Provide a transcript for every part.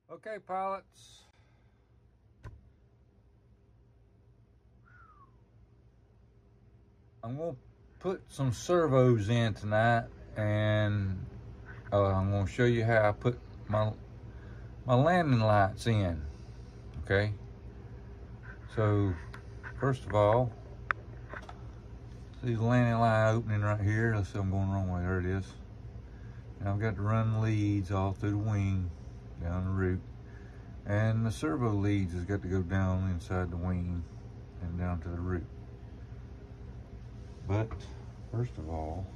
Okay, pilots. I'm going to put some servos in tonight, and I'm going to show you how I put my landing lights in. Okay. So, first of all, see the landing light opening right here. Let's see, I'm going the wrong way. There it is. And I've got to run leads all through the wing, down the root. And the servo leads has got to go down inside the wing and down to the root. But first of all,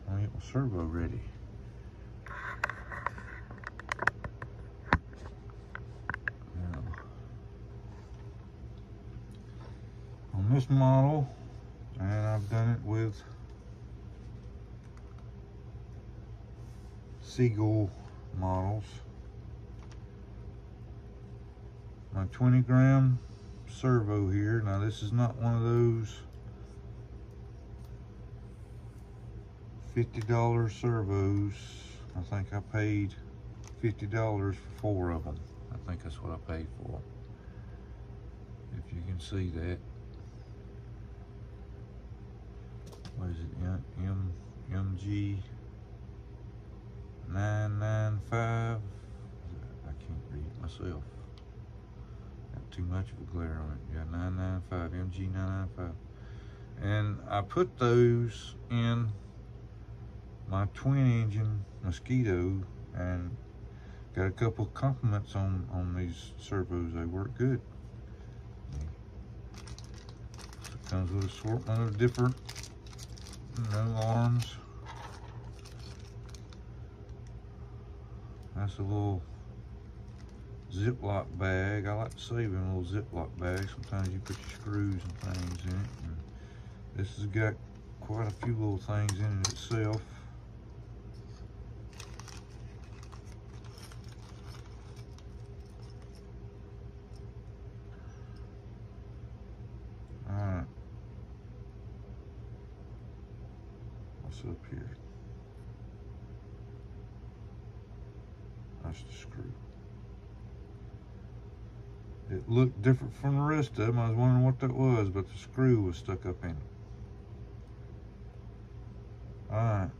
I'll get my servo ready. Now, on this model, and I've done it with Seagull models, my 20-gram servo here. Now this is not one of those $50 servos. I think I paid $50 for 4 of them. I think that's what I paid for. If you can see that. What is it? MG 995. I can't read it myself. Got too much of a glare on it. Yeah, 995, MG 995. And I put those in my twin-engine Mosquito, and got a couple of compliments on these servos. They work good. So it comes with an assortment of different, arms. That's a little Ziploc bag. I like to save in a little Ziploc bag. Sometimes you put your screws and things in it. And this has got quite a few little things in it itself. Alright. What's up here? That's the screw. It looked different from the rest of them. I was wondering what that was, but the screw was stuck up in it. Alright.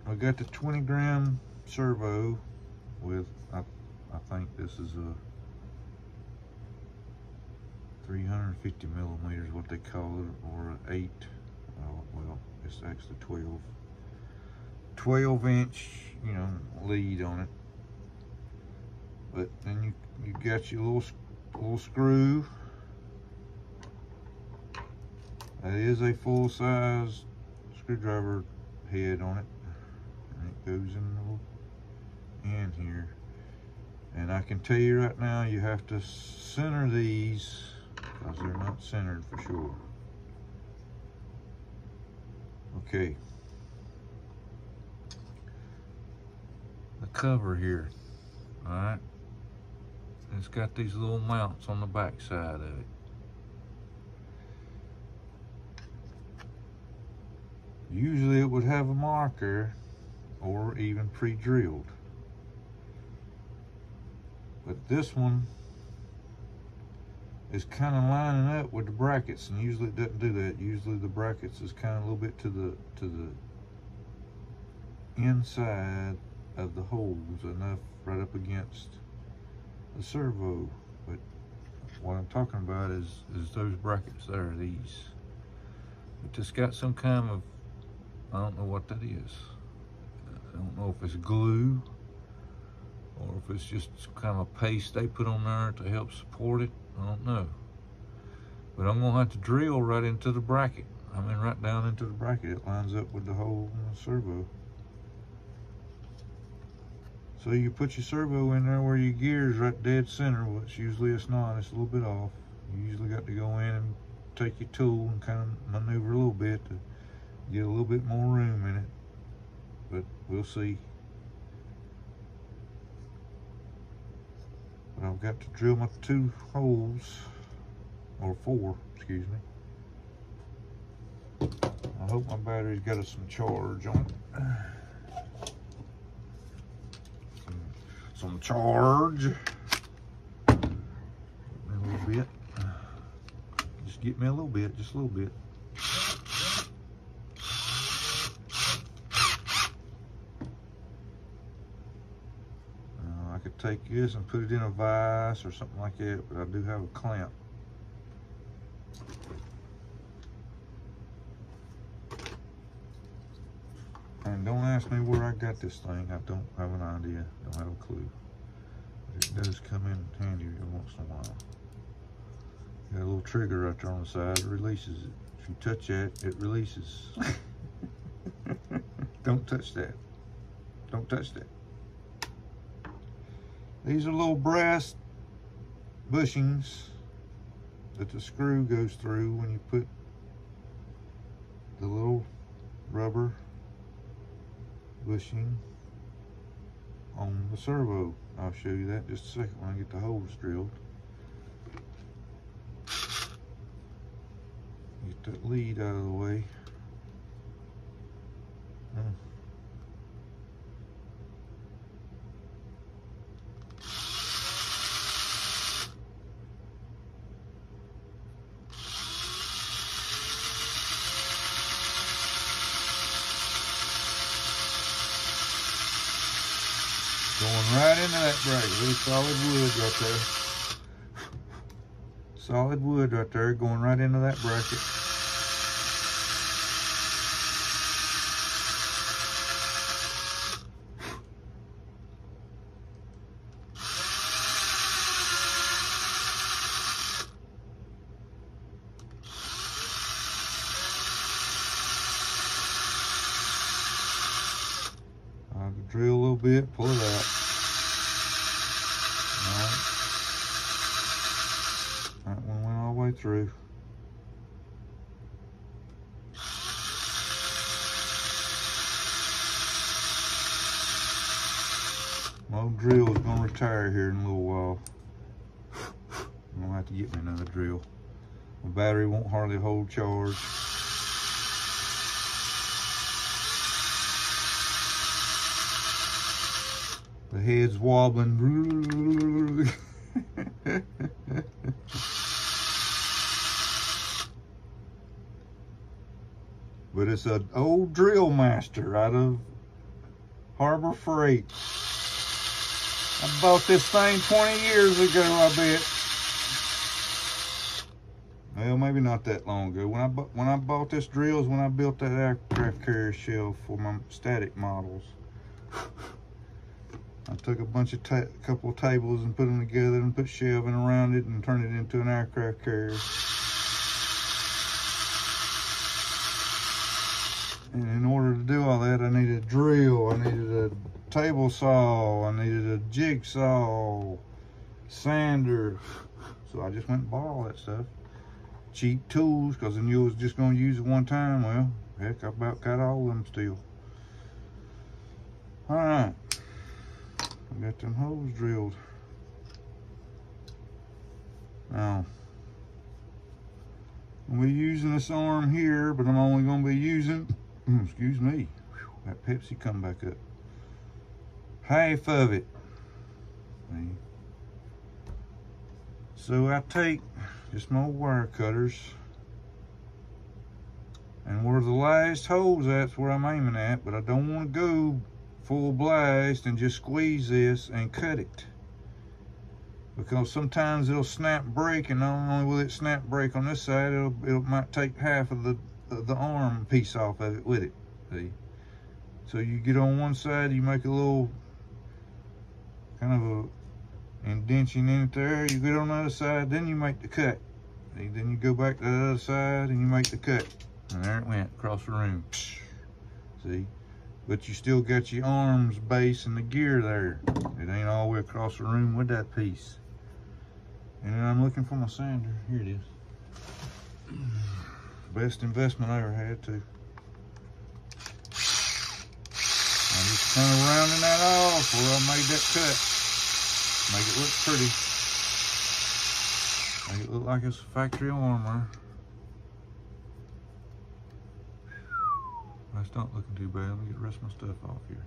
I got the 20-gram servo with, I think this is a 350 millimeters, what they call it, or 8. Well, it's actually 12-inch, lead on it. But then you got your little screw. That is a full-size screwdriver head on it, and it goes in here. And I can tell you right now, you have to center these because they're not centered for sure. Okay. The cover here, all right. It's got these little mounts on the back side of it. Usually it would have a marker or even pre-drilled. But this one is kind of lining up with the brackets, and usually it doesn't do that. Usually the brackets is kind of a little bit to the inside of the holes, enough right up against the servo. But what I'm talking about is those brackets there, these. But it's got some kind of, I don't know what that is. I don't know if it's glue or if it's just some kind of paste they put on there to help support it. I don't know. But I'm gonna have to drill right into the bracket. I mean, right down into the bracket. It lines up with the hole in the servo. So you put your servo in there where your gear is right dead center, which usually it's not. It's a little bit off. You usually got to go in and take your tool and kind of maneuver a little bit to get a little bit more room in it. But we'll see. But I've got to drill my 2 holes, or 4, excuse me. I hope my battery's got some charge on it. some charge. A little bit. Just get me a little bit, just a little bit. I could take this and put it in a vise or something like that, but I do have a clamp. And don't ask me where I got this thing. I don't have an idea. Don't have a clue. But it does come in handy every once in a while. Got a little trigger right there on the side. It releases it. If you touch that, it releases. Don't touch that. Don't touch that. These are little brass bushings that the screw goes through when you put the little rubber bushing on the servo. I'll show you that in just a second when I get the holes drilled. Get that lead out of the way. Going right into that bracket. Really solid wood right there. Solid wood right there, going right into that bracket. I'll drill a little bit, pull it out. Alright. That one went all the way through. My old drill is going to retire here in a little while. I'm going to have to get me another drill. My battery won't hardly hold charge. The head's wobbling. But it's an old drill master out of Harbor Freight. I bought this thing 20 years ago, I bet. Well, maybe not that long ago. When I bought this drill is when I built that aircraft carrier shell for my static models. I took a bunch of couple of tables and put them together and put shelving around it and turned it into an aircraft carrier. And in order to do all that, I needed a drill, I needed a table saw, I needed a jigsaw, sander. So I just went and bought all that stuff. Cheap tools, because I knew I was just going to use it one time. Well, heck, I about got all of them still. All right. I got them holes drilled. Now, I'm going to be using this arm here, but I'm only going to be using, excuse me, that Pepsi come back up. Half of it. See? So I take just my old wire cutters, and where the last hole's at's where I'm aiming at, but I don't want to go full blast and just squeeze this and cut it, because sometimes it'll snap break, and not only will it snap break on this side, it might take half of the arm piece off of it with it. See, so you get on one side, you make a little kind of a indentation in it there, you get on the other side, then you make the cut. See, then you go back to the other side and you make the cut, and there it went across the room. See, but you still got your arms, base, and the gear there. It ain't all the way across the room with that piece. And then I'm looking for my sander. Here it is. Best investment I ever had, too. I'm just kind of rounding that off where I made that cut. Make it look pretty. Make it look like it's factory armor. That's not looking too bad. Let me get the rest of my stuff off here.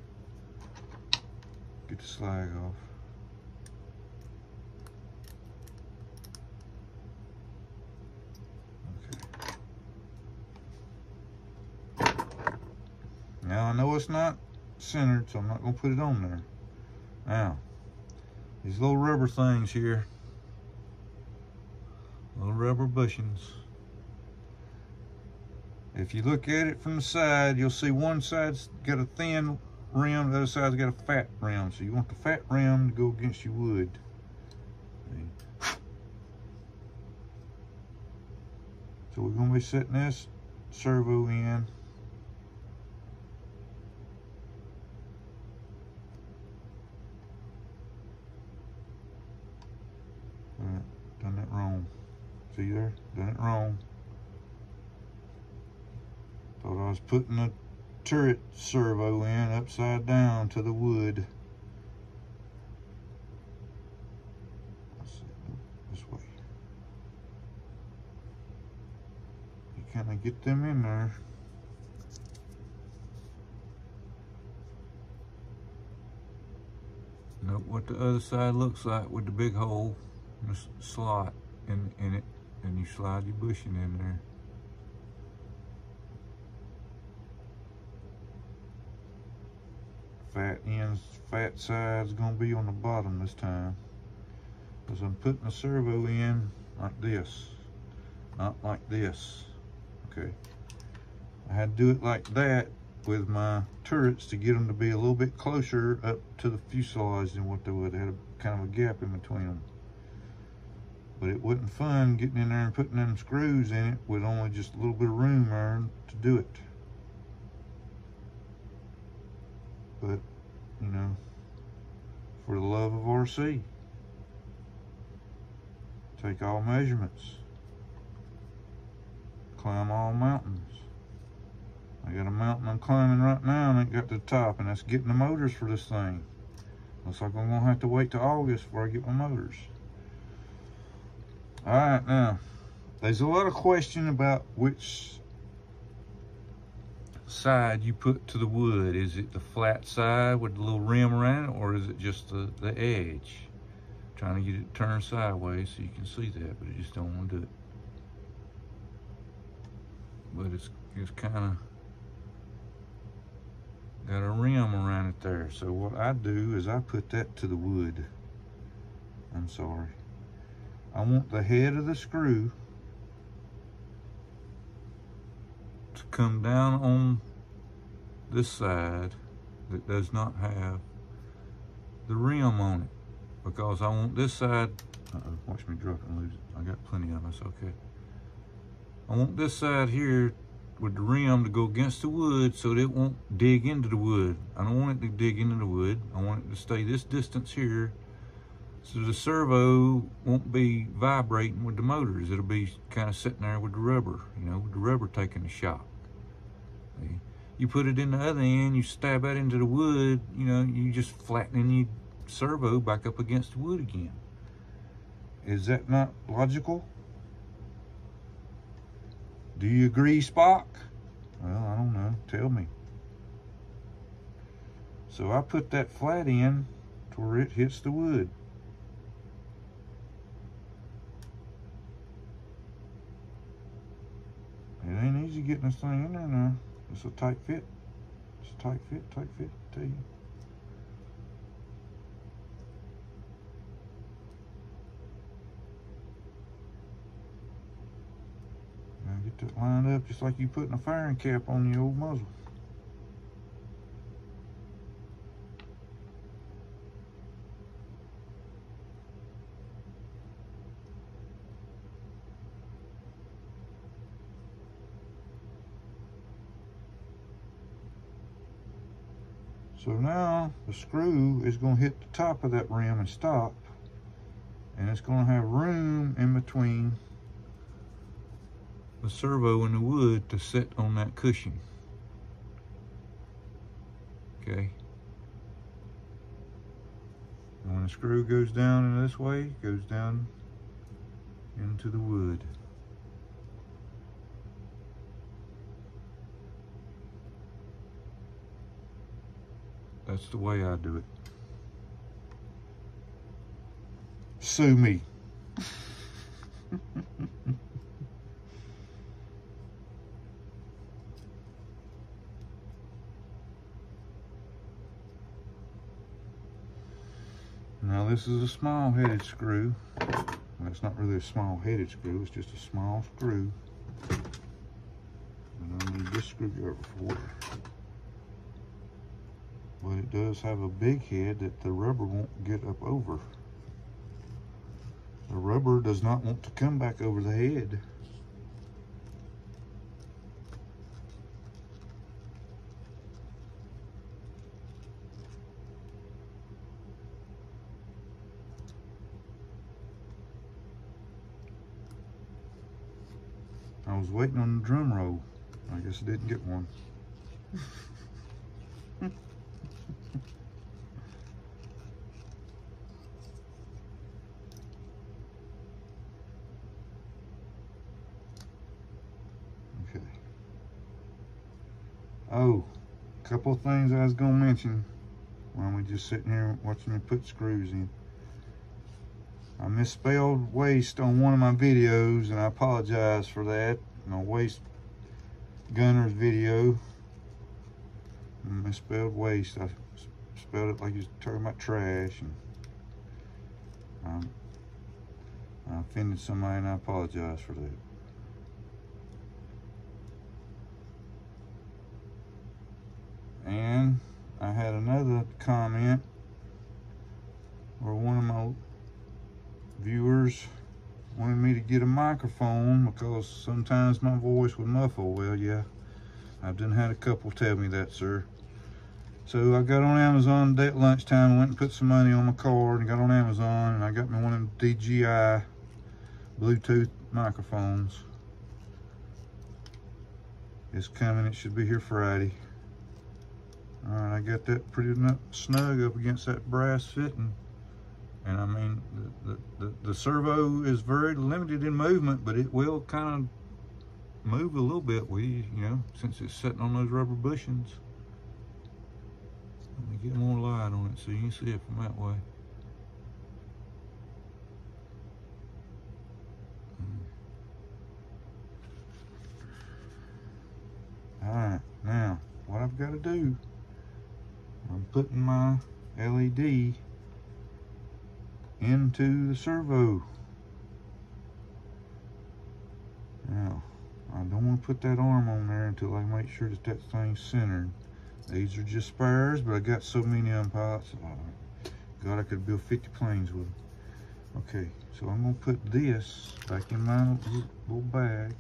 Get the slag off. know it's not centered, so I'm not going to put it on there. Now, these little rubber things here, little rubber bushings. If you look at it from the side, you'll see one side's got a thin rim, the other side's got a fat rim. So you want the fat rim to go against your wood. So we're going to be setting this servo in. Done that wrong. See there? Done it wrong. Thought I was putting the turret servo in upside down to the wood. Let's see, this way. You kind of get them in there. Note what the other side looks like with the big hole in the slot in it, and you slide your bushing in there. Fat ends, fat side's gonna be on the bottom this time, because I'm putting the servo in like this, not like this. Okay, I had to do it like that with my turrets to get them to be a little bit closer up to the fuselage than what they would. They had a kind of a gap in between them. But it wasn't fun getting in there and putting them screws in it with only just a little bit of room there to do it. But, you know, for the love of RC, take all measurements, climb all mountains. I got a mountain I'm climbing right now and I ain't got to the top, and that's getting the motors for this thing. Looks like I'm gonna have to wait till August before I get my motors. All right, now, there's a lot of question about which side you put to the wood. Is it the flat side with the little rim around it, or is it just the edge? I'm trying to get it turned sideways so you can see that, but I just don't want to do it. But it's kind of got a rim around it there. So what I do is I put that to the wood. I'm sorry. I want the head of the screw to come down on this side that does not have the rim on it, because I want this side, watch me drop it and lose it. I got plenty of this, okay. I want this side here with the rim to go against the wood so that it won't dig into the wood. I don't want it to dig into the wood. I want it to stay this distance here, so the servo won't be vibrating with the motors. It'll be kind of sitting there with the rubber, you know, with the rubber taking the shock. See? You put it in the other end, you stab that into the wood, you know, you just flattening your servo back up against the wood again. Is that not logical? Do you agree, Spock? Well, I don't know. Tell me. So I put that flat in to where it hits the wood. It ain't easy getting this thing in there now. It's a tight fit. It's a tight fit, I tell you. Now get that lined up just like you putting a firing cap on the old muzzle. So now the screw is going to hit the top of that rim and stop, and it's going to have room in between the servo and the wood to sit on that cushion. Okay. And when the screw goes down in this way, it goes down into the wood. That's the way I do it. Sue me. Now this is a small headed screw. Well, it's not really a small headed screw, it's just a small screw. And I need this screwdriver for it. But it does have a big head that the rubber won't get up over. The rubber does not want to come back over the head. I was waiting on the drum roll. I guess I didn't get one. Okay. Oh, a couple of things I was gonna mention while we just sitting here watching me put screws in. I misspelled waste on one of my videos, and I apologize for that. My waste gunner's video, I misspelled waste. I spelled it like you was talking about trash, and I offended somebody, and I apologize for that. And I had another comment where one of my viewers wanted me to get a microphone because sometimes my voice would muffle. Well, yeah, I've done had a couple tell me that, sir. So I got on Amazon at lunchtime, went and put some money on my card and got on Amazon, and I got me one of them DJI Bluetooth microphones. It's coming, it should be here Friday. All right, I got that pretty snug up against that brass fitting. And I mean, the servo is very limited in movement, but it will kind of move a little bit you know, since it's sitting on those rubber bushings. Let me get more light on it so you can see it from that way. All right, now what I've got to do, I'm putting my LED into the servo. Now, I don't want to put that arm on there until I make sure that thing's centered. These are just spares, but I got so many of them pots. God, I could build 50 planes with them. Okay, so I'm gonna put this back in my little bag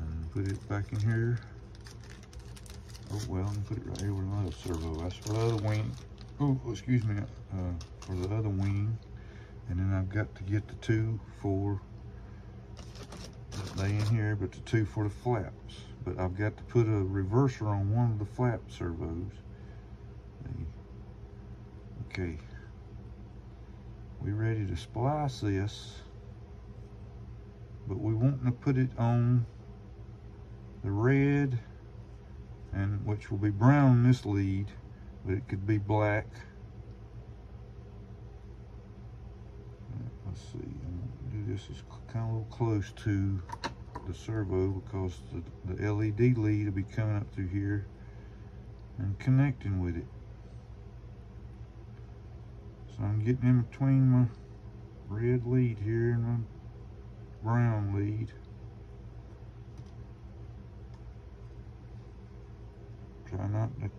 and put it back in here. Oh well, I'm gonna put it right here with another servo. That's for the other wing. Oh, excuse me, for the other wing. And then I've got to get the two for lay in here, but the two for the flaps. But I've got to put a reverser on one of the flap servos. Okay, we ready to splice this, but we want to put it on the red, and which will be brown on this lead, but it could be black. Let's see, I'm gonna do this as kind of a little close to the servo because the LED lead will be coming up through here and connecting with it. So I'm getting in between my red lead here and my brown lead. Try not to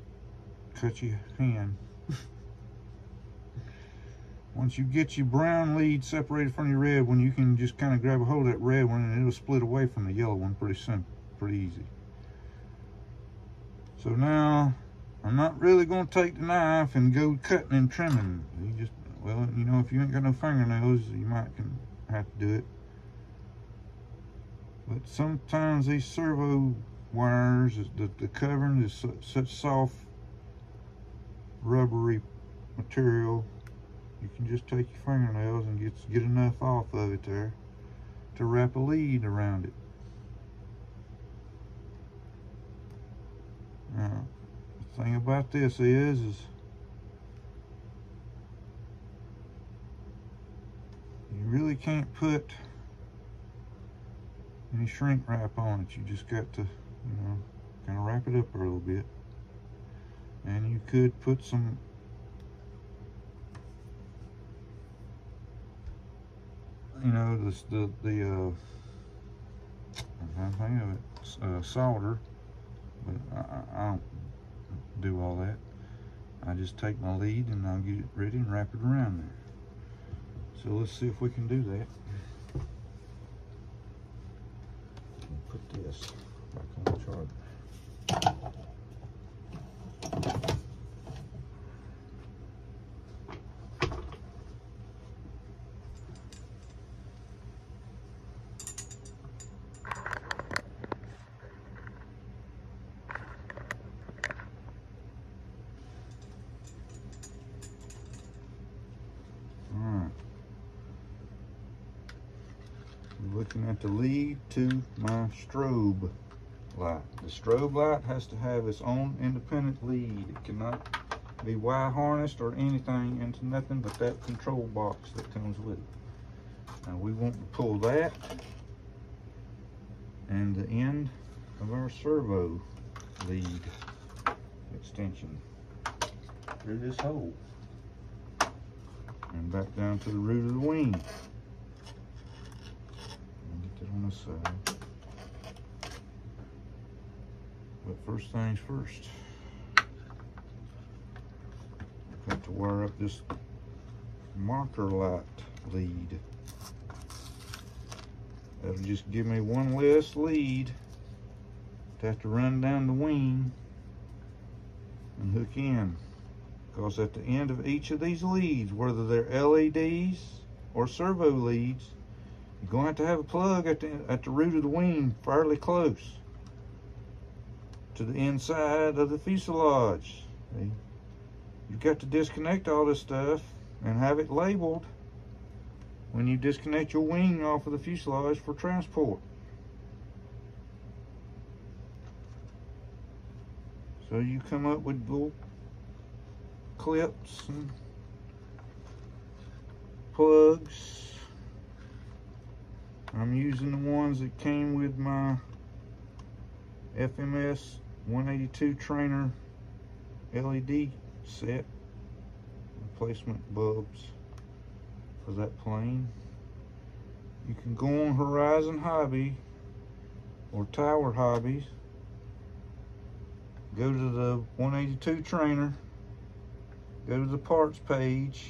cut your hand. Once you get your brown lead separated from your red one, you can just kind of grab a hold of that red one and it'll split away from the yellow one pretty simple, pretty easy. So now, I'm not really going to take the knife and go cutting and trimming. You just, well, you know, if you ain't got no fingernails, you might have to do it. But sometimes these servo wires, the covering is such soft, rubbery material. You can just take your fingernails and get enough off of it there to wrap a lead around it. Now, the thing about this is you really can't put any shrink wrap on it. You just got to, you know, kind of wrap it up a little bit. And you could put some you know, I'm thinking of it, solder, but I don't do all that. I just take my lead and I'll get it ready and wrap it around there. So let's see if we can do that. Put this back on the charger. Looking at the lead to my strobe light. The strobe light has to have its own independent lead. It cannot be wire harnessed or anything into nothing but that control box that comes with it. Now we want to pull that and the end of our servo lead extension through this hole and back down to the root of the wing. On this side. But first things first, I've got to wire up this marker light lead. That'll just give me one less lead to have to run down the wing and hook in. Because at the end of each of these leads, whether they're LEDs or servo leads, you're going to have a plug at the root of the wing fairly close to the inside of the fuselage. See? You've got to disconnect all this stuff and have it labeled when you disconnect your wing off of the fuselage for transport. So you come up with little clips and plugs. I'm using the ones that came with my FMS 182 trainer LED set. Replacement bulbs for that plane. You can go on Horizon Hobby or Tower Hobbies. Go to the 182 trainer. Go to the parts page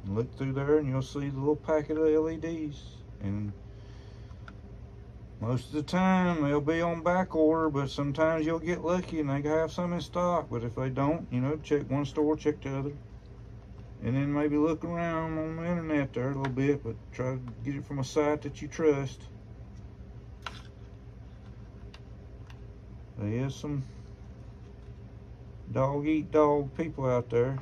and look through there and you'll see the little packet of LEDs. And most of the time they'll be on back order, but sometimes you'll get lucky and they have some in stock. But if they don't, you know, check one store, check the other. And then maybe look around on the internet there a little bit, but try to get it from a site that you trust. There is some dog-eat-dog people out there.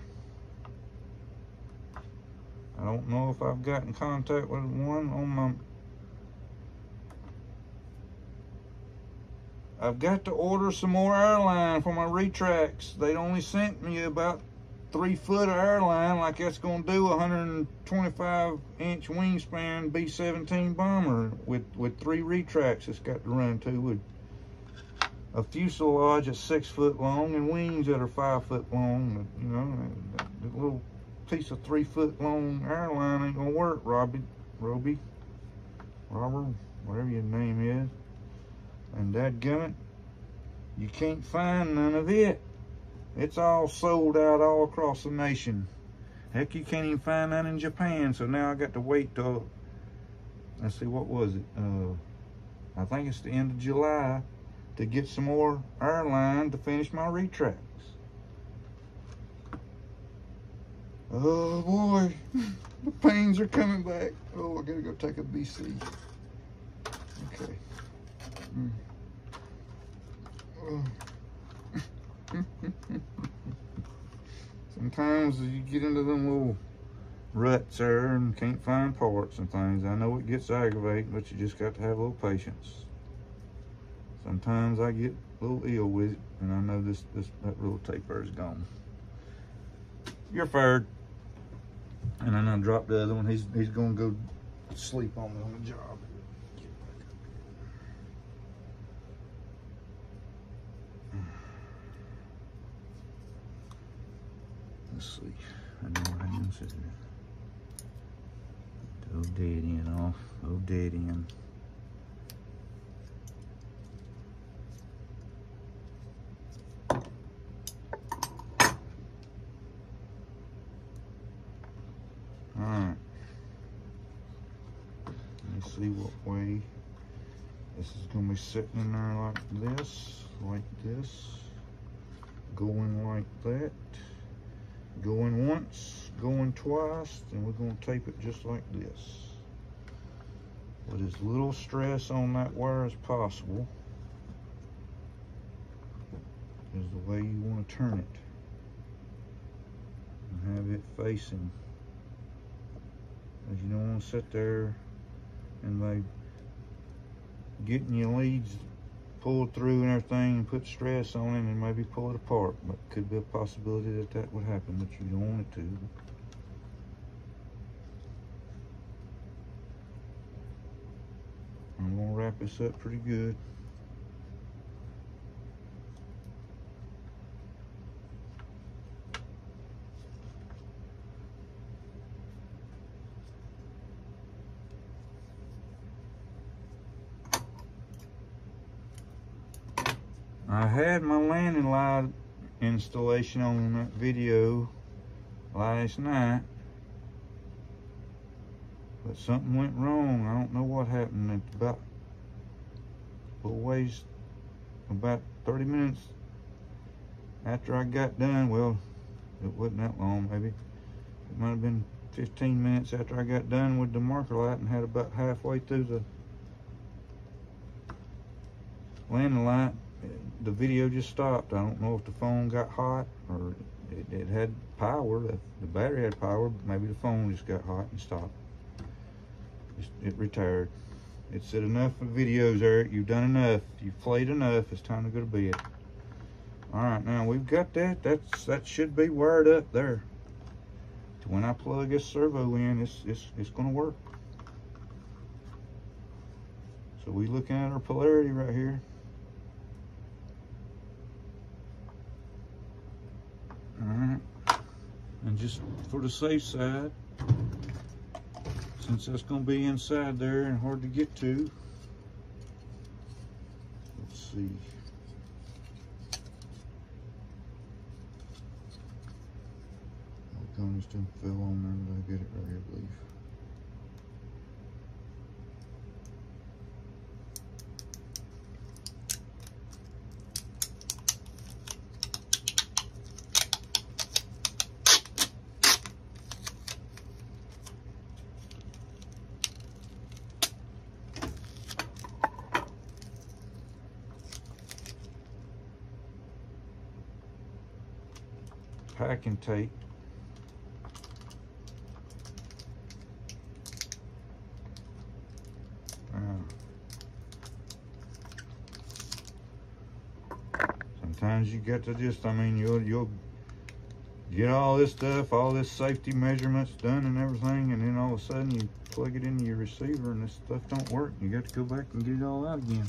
I don't know if I've got in contact with one on my... I've got to order some more airline for my retracts. They only sent me about 3 foot of airline, like that's gonna do a 125-inch wingspan B-17 bomber with 3 retracts it's got to run to, with a fuselage that's 6 foot long and wings that are 5 foot long. You know, the little piece of 3 foot long airline ain't gonna work, Robert, whatever your name is. And dadgummit, you can't find none of it. It's all sold out all across the nation. Heck, you can't even find none in Japan. So now I got to wait till, let's see, what was it? I think it's the end of July to get some more airline to finish my retracts. Oh boy, the pains are coming back. Oh, I gotta go take a BC. Okay. Sometimes you get into them little ruts there and can't find parts and things. I know it gets aggravating, but you just got to have a little patience. Sometimes I get a little ill with it, and I know that little taper is gone. You're fired. And then I dropped the other one. He's gonna go sleep on me on the job. Let's see. I know where I am sitting. Go dead end off. Go dead end. Alright. Let's see what way. This is going to be sitting in there like this. Going like that. Going once, going twice, and we're going to tape it just like this. With as little stress on that wire as possible is the way you want to turn it. And have it facing. Because you don't want to sit there and by getting your leads pulled through and everything and put stress on it and maybe pull it apart. But could be a possibility that that would happen, but you don't want it to. I'm going to wrap this up pretty good. I had my landing light installation on that video last night, but something went wrong. I don't know what happened. At about ways, about 30 minutes after I got done, well, it wasn't that long, maybe. It might have been 15 minutes after I got done with the marker light and had about halfway through the landing light, the video just stopped. I don't know if the phone got hot or it had power. The battery had power, but maybe the phone just got hot and stopped. It retired. It said enough of videos, Eric. You've done enough. You've played enough. It's time to go to bed. All right, now we've got that. That should be wired up there. When I plug this servo in, it's going to work. So we looking at our polarity right here. Alright, and just for the safe side, since that's going to be inside there and hard to get to, let's see. Oh, just didn't fill on there, but I get it right here, I believe. Packing tape. Sometimes you got to just, I mean, you'll get all this stuff, all this safety measurements done and everything, and then all of a sudden you plug it into your receiver and this stuff don't work. You got to go back and get it all out again.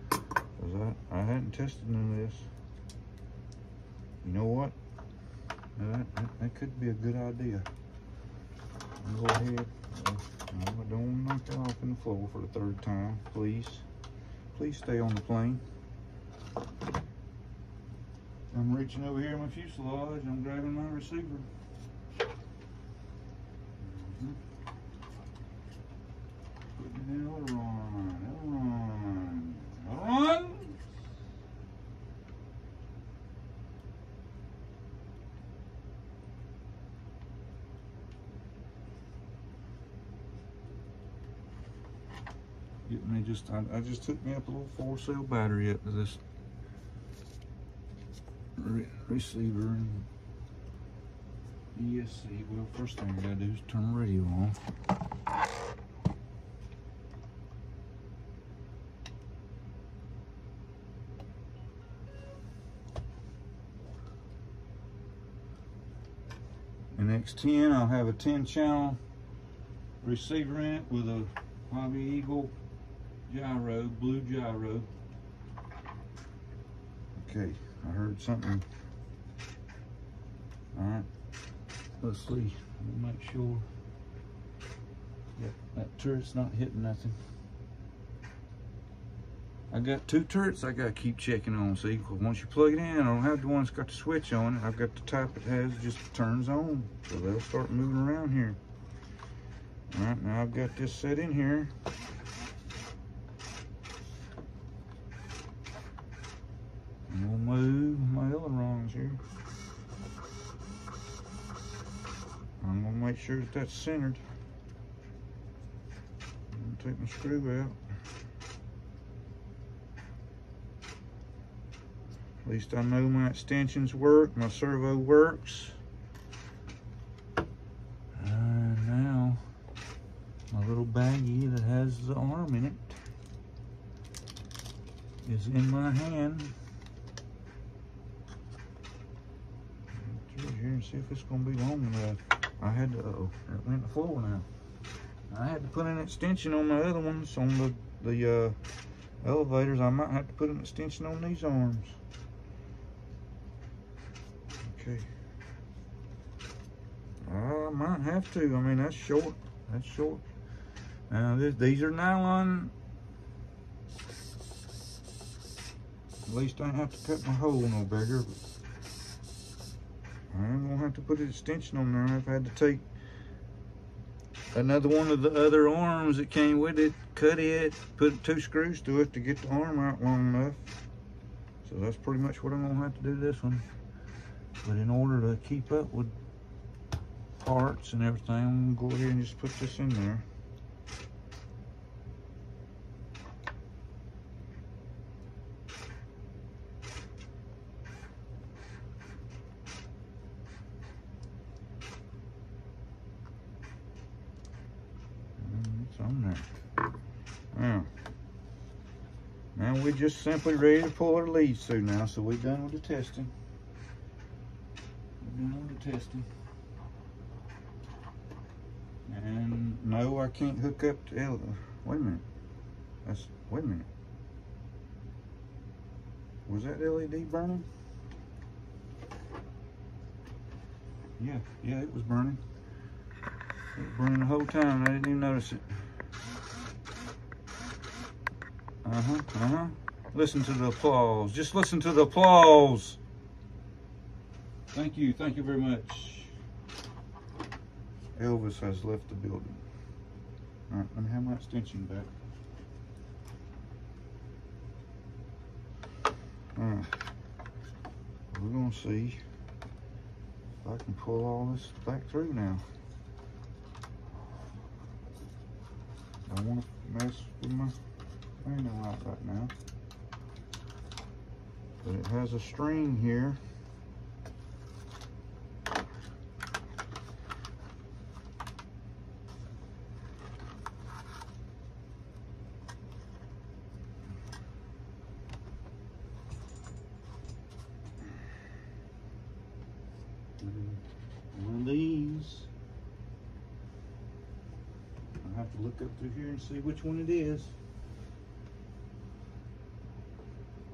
Because I hadn't tested none of this. You know what? That could be a good idea. I'll go ahead. I don't knock it off in the floor for the third time, please. Please stay on the plane. I'm reaching over here in my fuselage. I'm grabbing my receiver. Putting it in aileron. I just took me up a little 4-cell battery up to this receiver and ESC. Well, first thing I gotta do is turn the radio on. In X10, I'll have a 10-channel receiver in it with a Hobby Eagle gyro, blue gyro. Okay, I heard something. All right, let's see. Let me make sure. Yep. That turret's not hitting nothing. I got 2 turrets I gotta keep checking on. See, once you plug it in, I don't have the one that's got the switch on it. I've got the type that has just turns on, so they'll start moving around here. All right, now I've got this set in here. I'm gonna move my ailerons here. I'm gonna make sure that that's centered. I'm gonna take my screw out. At least I know my extensions work, my servo works. And now, my little baggie that has the arm in it is in my hand. Through here and see if it's gonna be long enough. I had to, uh-oh, it went to the floor now. I had to put an extension on my other ones, on the elevators. I might have to put an extension on these arms. Okay. I might have to. I mean, that's short. That's short. Now, these are nylon. At least I don't have to cut my hole no bigger. But I'm gonna have to put an extension on there. I've had to take another one of the other arms that came with it, cut it, put 2 screws to it to get the arm out long enough. So that's pretty much what I'm gonna have to do this one. But in order to keep up with parts and everything, I'm gonna go ahead and just put this in there. And it's on there. Now we're just simply ready to pull our leads through now, so we're done with the testing. Testing. And no, I can't hook up to wait a minute. Wait a minute. Was that LED burning? Yeah, it was burning. It was burning the whole time. I didn't even notice it. Listen to the applause. Just listen to the applause. Thank you very much. Elvis has left the building. All right, let me have my extension back. All right, we're gonna see if I can pull all this back through now. I don't want to mess with my manual out right now, but it has a string here. One of these, I have to look up through here and see which one it is.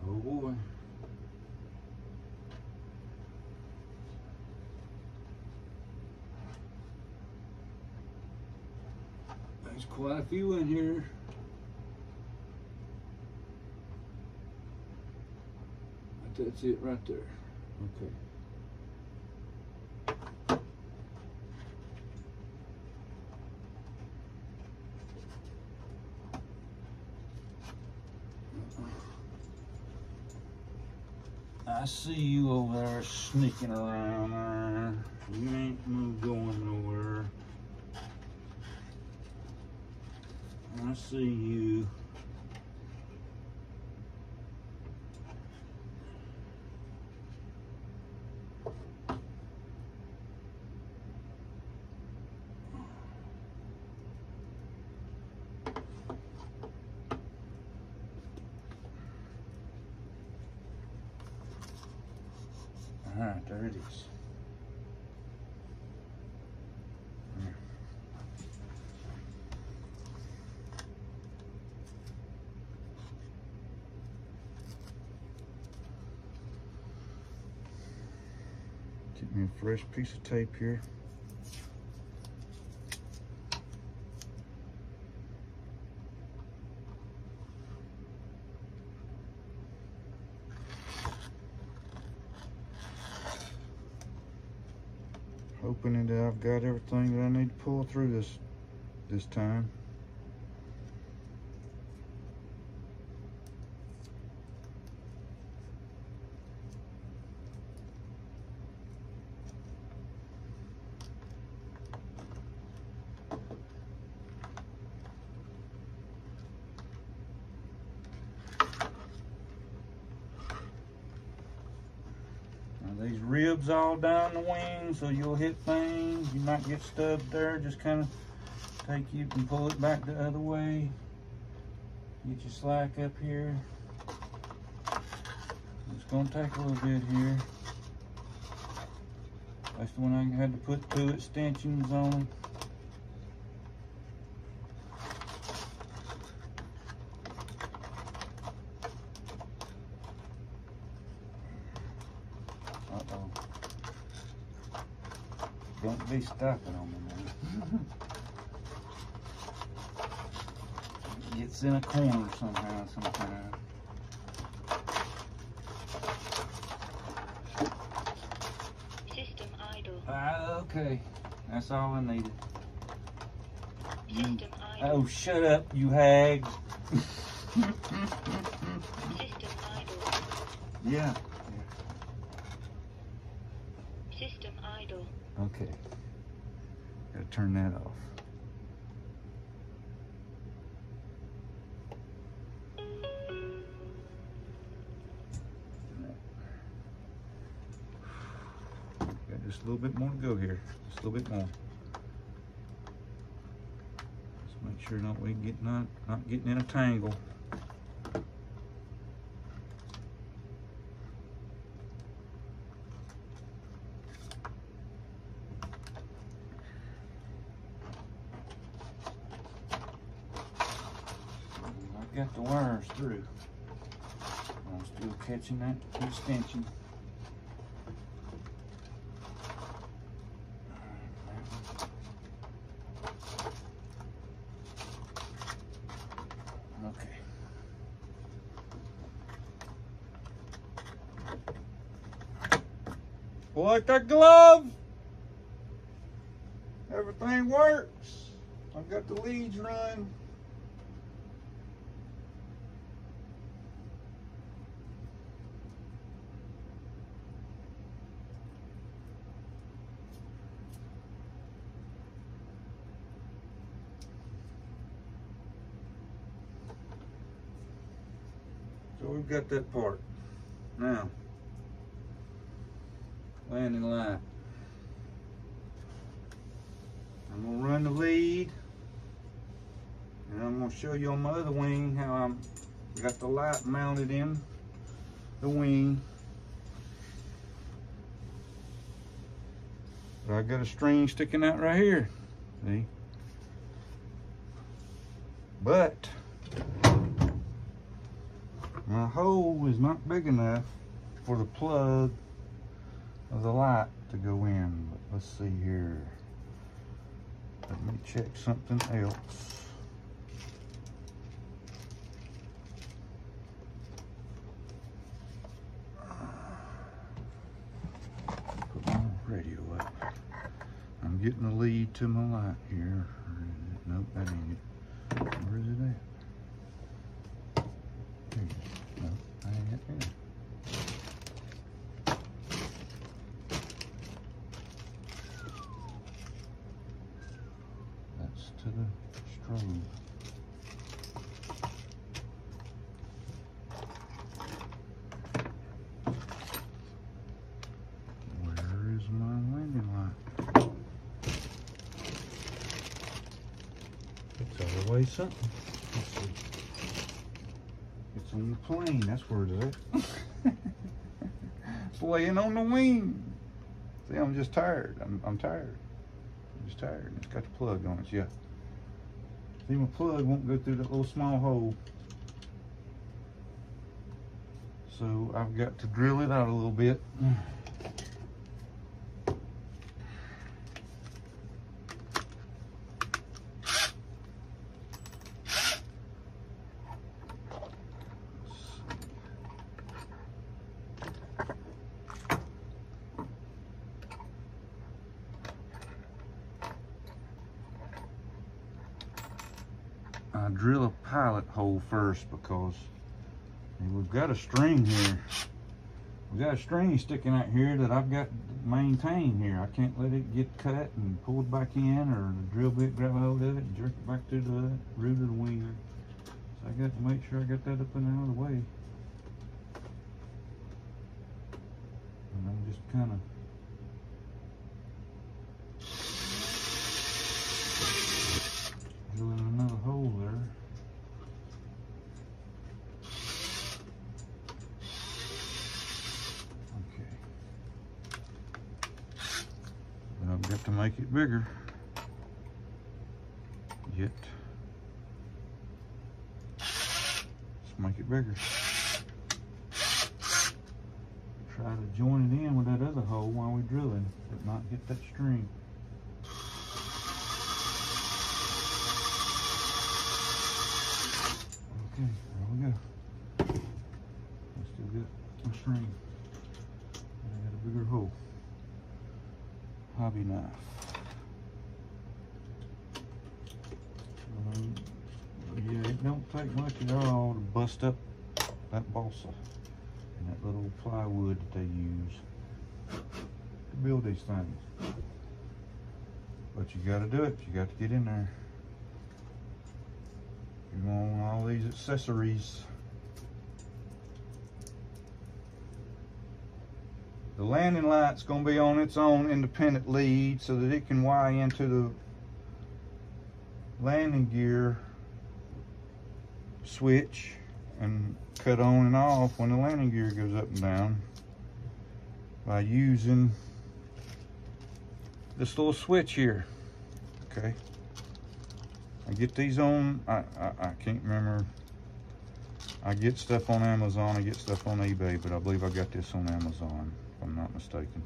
Oh boy. There's quite a few in here. But that's it right there. Okay. I see you over there sneaking around there. You ain't going nowhere. I see you. All right, there it is. Get me a fresh piece of tape here. hoping that I've got everything that I need to pull through this time. These ribs all down the wing, so you'll hit things. You might get stubbed there. Just kind of take you and pull it back the other way. Get your slack up here. It's gonna take a little bit here. That's the one I had to put 2 extensions on. Uh-oh. Don't be stopping on me now. Gets in a corner somehow, sometimes. System idle. Okay. That's all I needed. System idle. Oh, shut up, you hag. System idle. Yeah. System idle. Okay. Gotta turn that off. Got just a little bit more to go here. Just a little bit more. Just make sure we get not getting in a tangle. Got the wires through. I'm still catching that extension. Okay. Like that glove. Everything works. I've got the leads run. So we've got that part. Now, landing light. I'm gonna run the lead, and I'm gonna show you on my other wing how I'm got the light mounted in the wing. But I got a string sticking out right here. See? But my hole is not big enough for the plug of the light to go in. But let's see here. Let me check something else. Put my radio up. I'm getting the lead to my light here. Nope, that ain't it. Where is it at? There it is. No, I ain't it there. That's to the strobe. Where is my landing light? It's all the way something. Let's see. It's on the plane. That's where it's at. It's laying on the wing. See, I'm just tired. I'm tired. I'm just tired. It's got the plug on it. Yeah. See, my plug won't go through that little small hole. So I've got to drill it out a little bit. I drill a pilot hole first because we've got a string here. We've got a string sticking out here that I've got to maintain here. I can't let it get cut and pulled back in, or the drill bit grab a hold of it and jerk it back to the root of the wing. So I got to make sure I got that up and out of the way. And I'm just kind of drilling another hole there. Okay. But I've got to make it bigger. Yet. Let's make it bigger. Try to join it in with that other hole while we're drilling, but not get that string. Okay, there we go. I still got my string. And I got a bigger hole. Hobby knife. Yeah, it don't take much at all to bust up that balsa and that little plywood that they use to build these things. But you got to do it. You got to get in there. You want all these accessories. The landing light's going to be on its own independent lead so that it can wire into the landing gear switch and cut on and off when the landing gear goes up and down by using this little switch here. Okay, I get these on, I can't remember, I get stuff on Amazon, I get stuff on eBay, but I believe I got this on Amazon if I'm not mistaken.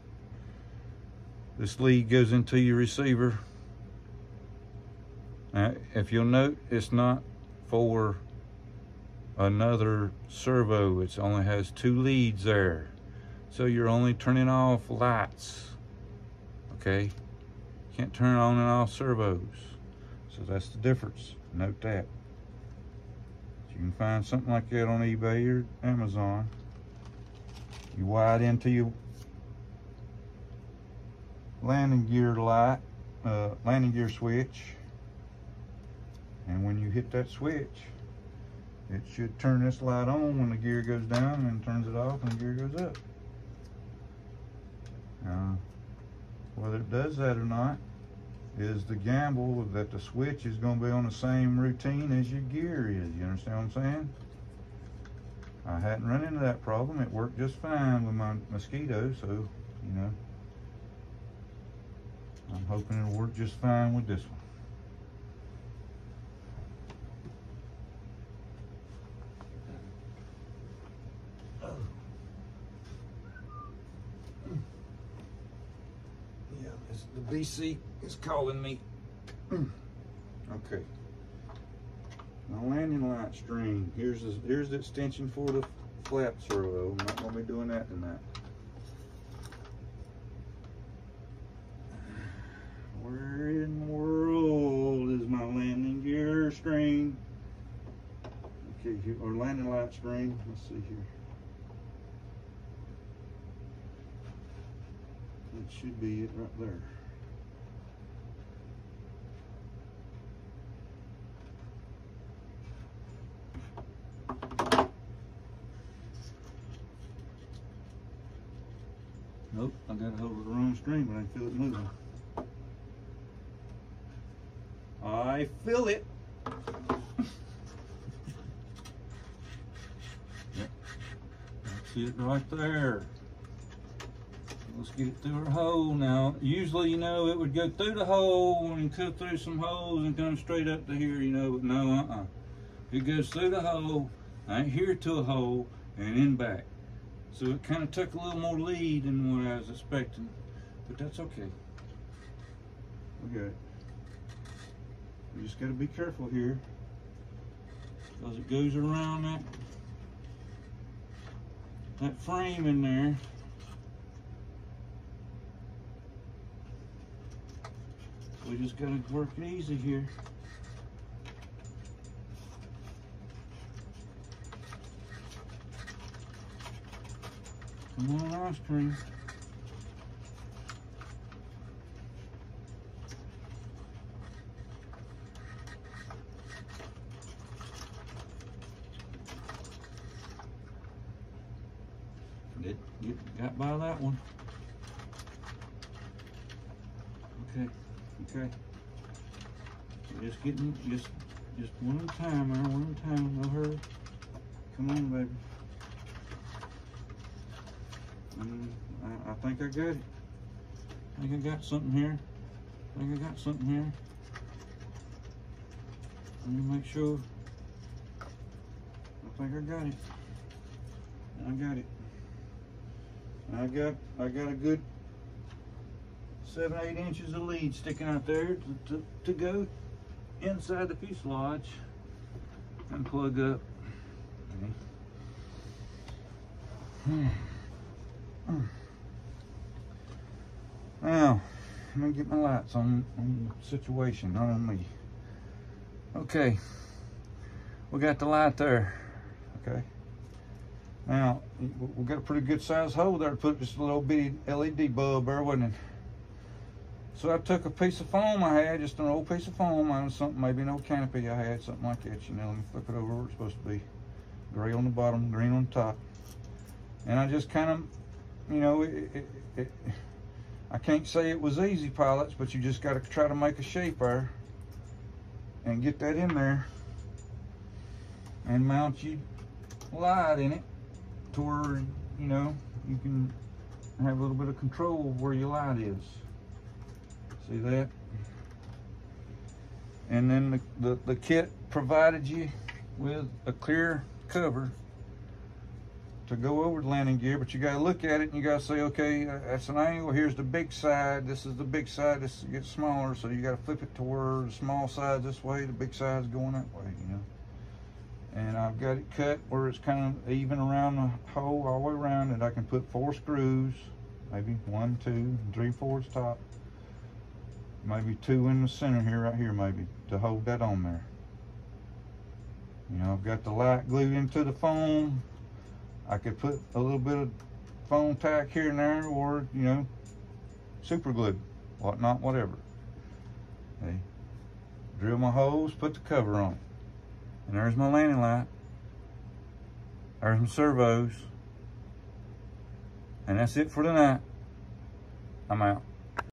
This lead goes into your receiver. Now, if you'll note, it's not for another servo. It only has 2 leads there. So you're only turning off lights. Okay? Can't turn on and off servos. So that's the difference. Note that. You can find something like that on eBay or Amazon. You wire it into your landing gear light, landing gear switch. And when you hit that switch, it should turn this light on when the gear goes down, and turns it off when the gear goes up. Whether it does that or not is the gamble that the switch is going to be on the same routine as your gear is. You understand what I'm saying? I hadn't run into that problem. It worked just fine with my Mosquito, so, you know, I'm hoping it'll work just fine with this one. The BC is calling me. Okay. My landing light string. Here's the extension for the flap servo. I'm not going to be doing that tonight. Where in the world is my landing gear string? Okay, or landing light string. Let's see here. That should be it right there. Nope, I got a hold of the wrong string, but I feel it moving. I feel it. Yep. That's it right there. Let's get it through our hole now. Usually, you know, it would go through the hole and cut through some holes and come straight up to here, you know, but no, It goes through the hole, right here to a hole, and then back. So it kind of took a little more lead than what I was expecting, but that's okay. We got it. We just got to be careful here, because it goes around that frame in there. We just got to work it easy here. Come on, ice cream. Got by that one. Okay, okay. Just getting, just one at a time, man, one at a time, no hurry. Come on, baby. I think I got it. I think I got something here. I think I got something here. Let me make sure. I think I got it. I got it. I got a good 7-8 inches of lead sticking out there to go inside the fuselage and plug up. Okay. Now, let me get my lights on the situation, not on me. Okay, we got the light there. Okay. Now, we got a pretty good sized hole there to put this little bitty LED bulb there, wasn't it? So I took a piece of foam I had, just an old piece of foam, something, maybe an old canopy I had, something like that, you know. Let me flip it over where it's supposed to be. Gray on the bottom, green on the top. And I just kind of, you know, I can't say it was easy, pilots, but you just got to try to make a shape there and get that in there and mount your light in it to where, you know, you can have a little bit of control of where your light is. See that? And then the kit provided you with a clear cover to go over the landing gear, but you got to look at it and you got to say, okay, that's an angle. Here's the big side. This is the big side. This gets smaller, so you got to flip it to where the small side's this way, the big side's going that way, you know. And I've got it cut where it's kind of even around the hole all the way around, and I can put 4 screws, maybe 1, 2, 3, 4 at the top, maybe 2 in the center here, right here, maybe, to hold that on there. You know, I've got the light glued into the foam. I could put a little bit of foam tack here and there, or, you know, super glue, whatnot, whatever. Okay. Drill my holes, put the cover on. And there's my landing light. There's my servos. And that's it for tonight. I'm out.